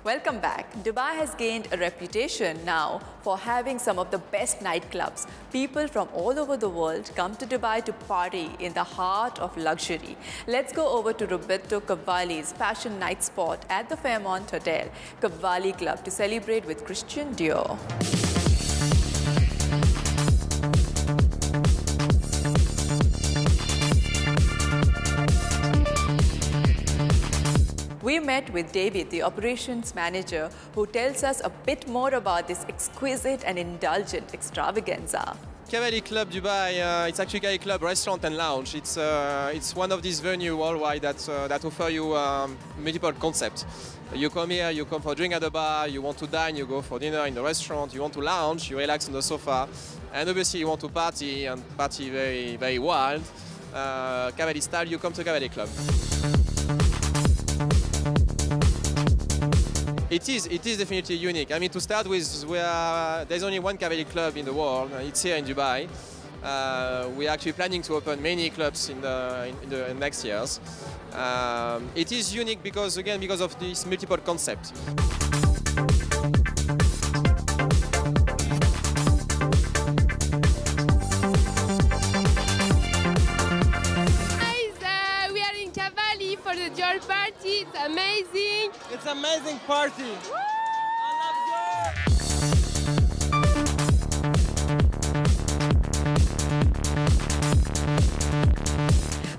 Welcome back. Dubai has gained a reputation now for having some of the best nightclubs. People from all over the world come to Dubai to party in the heart of luxury. Let's go over to Roberto Cavalli's fashion night spot at the Fairmont Hotel, Cavalli Club, to celebrate with Christian Dior. We met with David, the operations manager, who tells us a bit more about this exquisite and indulgent extravaganza. Cavalli Club Dubai, it's actually Cavalli Club Restaurant and Lounge. It's one of these venues worldwide that offer you multiple concepts. You come here, you come for a drink at the bar, you want to dine, you go for dinner in the restaurant, you want to lounge, you relax on the sofa, and obviously you want to party, and party very, very wild. Cavalli style, you come to Cavalli Club. It is definitely unique. I mean, to start with, there's only one Cavalli Club in the world, and it's here in Dubai. We're actually planning to open many clubs in the next years. It is unique because of this multiple concept. For the Dior party, it's amazing. It's an amazing party. Woo! I love Dior.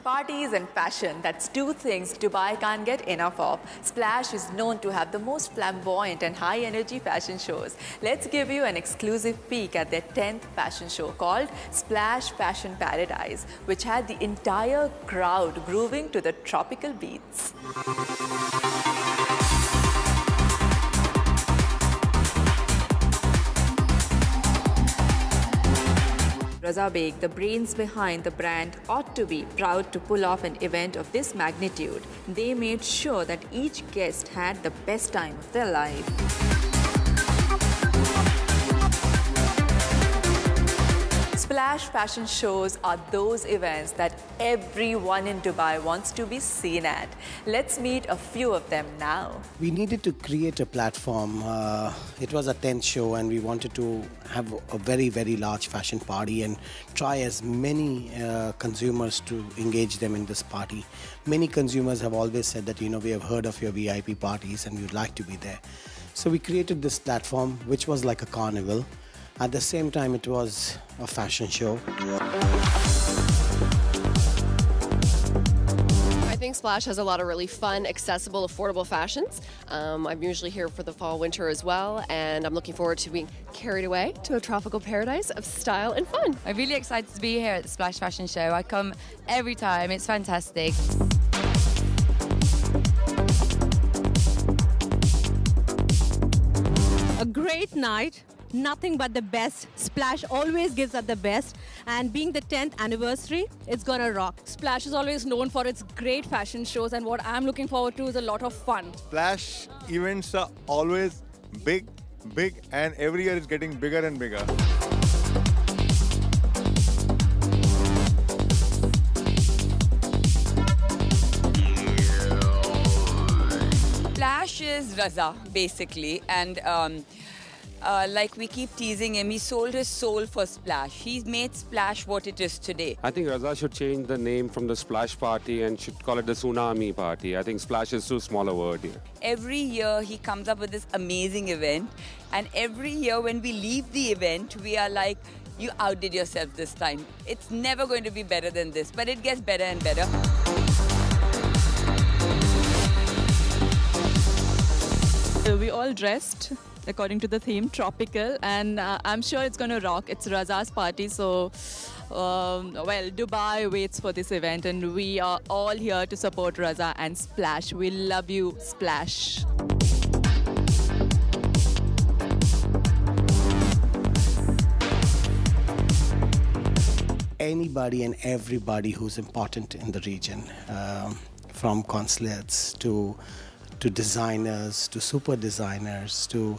Parties and fashion, that's two things Dubai can't get enough of. Splash is known to have the most flamboyant and high-energy fashion shows. Let's give you an exclusive peek at their 10th fashion show called Splash Fashion Paradise, which had the entire crowd grooving to the tropical beats. Raza Beg, the brains behind the brand, ought to be proud to pull off an event of this magnitude. They made sure that each guest had the best time of their life. Splash fashion shows are those events that everyone in Dubai wants to be seen at. Let's meet a few of them now. We needed to create a platform. It was a 10th show and we wanted to have a very, very large fashion party and try as many consumers to engage them in this party. Many consumers have always said that, you know, we have heard of your VIP parties and we would like to be there. So we created this platform, which was like a carnival. At the same time, it was a fashion show. I think Splash has a lot of really fun, accessible, affordable fashions. I'm usually here for the fall, winter as well, and I'm looking forward to being carried away to a tropical paradise of style and fun. I'm really excited to be here at the Splash Fashion Show. I come every time, it's fantastic. A great night. Nothing but the best. Splash always gives us the best, and being the 10th anniversary, it's gonna rock. Splash is always known for its great fashion shows, and what I'm looking forward to is a lot of fun. Splash events are always big, and every year it's getting bigger and bigger. Splash is Raza, basically, and like we keep teasing him, he sold his soul for Splash. He's made Splash what it is today. I think Raza should change the name from the Splash Party and should call it the Tsunami Party. I think Splash is too small a word here. Every year he comes up with this amazing event, and every year when we leave the event, we are like, you outdid yourself this time. It's never going to be better than this, but it gets better and better. We all dressed according to the theme, tropical, and I'm sure it's going to rock. It's Raza's party, so well, Dubai waits for this event, and we are all here to support Raza and Splash. We love you, Splash. Anybody and everybody who's important in the region, from consulates to designers, to super designers, to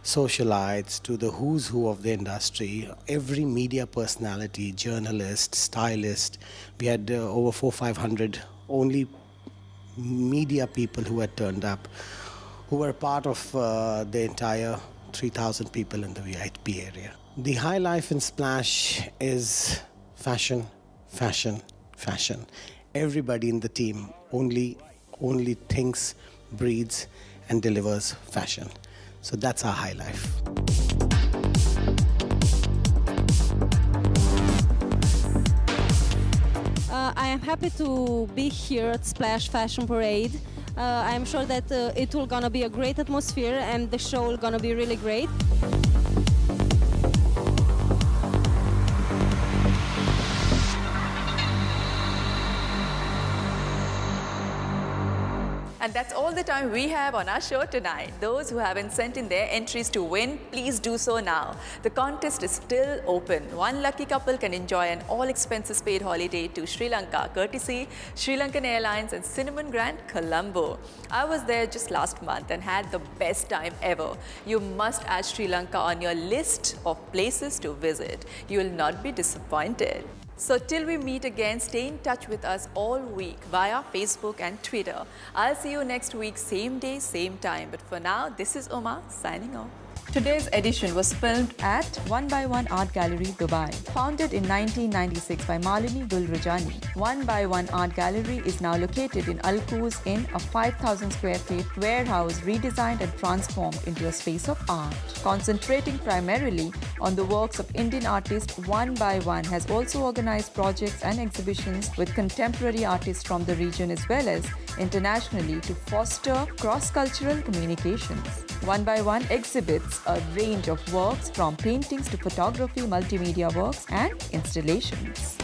socialites, to the who's who of the industry, every media personality, journalist, stylist. We had over 400-500 only media people who had turned up, who were part of the entire 3,000 people in the VIP area. The high life in Splash is fashion, fashion, fashion. Everybody in the team only thinks, breathes, and delivers fashion. So that's our high life. I am happy to be here at Splash Fashion Parade. I'm sure that it will gonna be a great atmosphere and the show will gonna be really great. And that's all the time we have on our show tonight. Those who haven't sent in their entries to win, please do so now. The contest is still open. One lucky couple can enjoy an all-expenses-paid holiday to Sri Lanka, courtesy Sri Lankan Airlines and Cinnamon Grand, Colombo. I was there just last month and had the best time ever. You must add Sri Lanka on your list of places to visit. You will not be disappointed. So till we meet again, stay in touch with us all week via Facebook and Twitter. I'll see you next week, same day, same time. But for now, this is Uma signing off. Today's edition was filmed at 1x1 Art Gallery, Dubai. Founded in 1996 by Malini Gulrajani, 1x1 Art Gallery is now located in Al Quoz in a 5,000 square feet warehouse redesigned and transformed into a space of art. Concentrating primarily on the works of Indian artists, 1x1 has also organized projects and exhibitions with contemporary artists from the region as well as internationally to foster cross-cultural communications. 1x1 exhibits a range of works from paintings to photography, multimedia works and installations.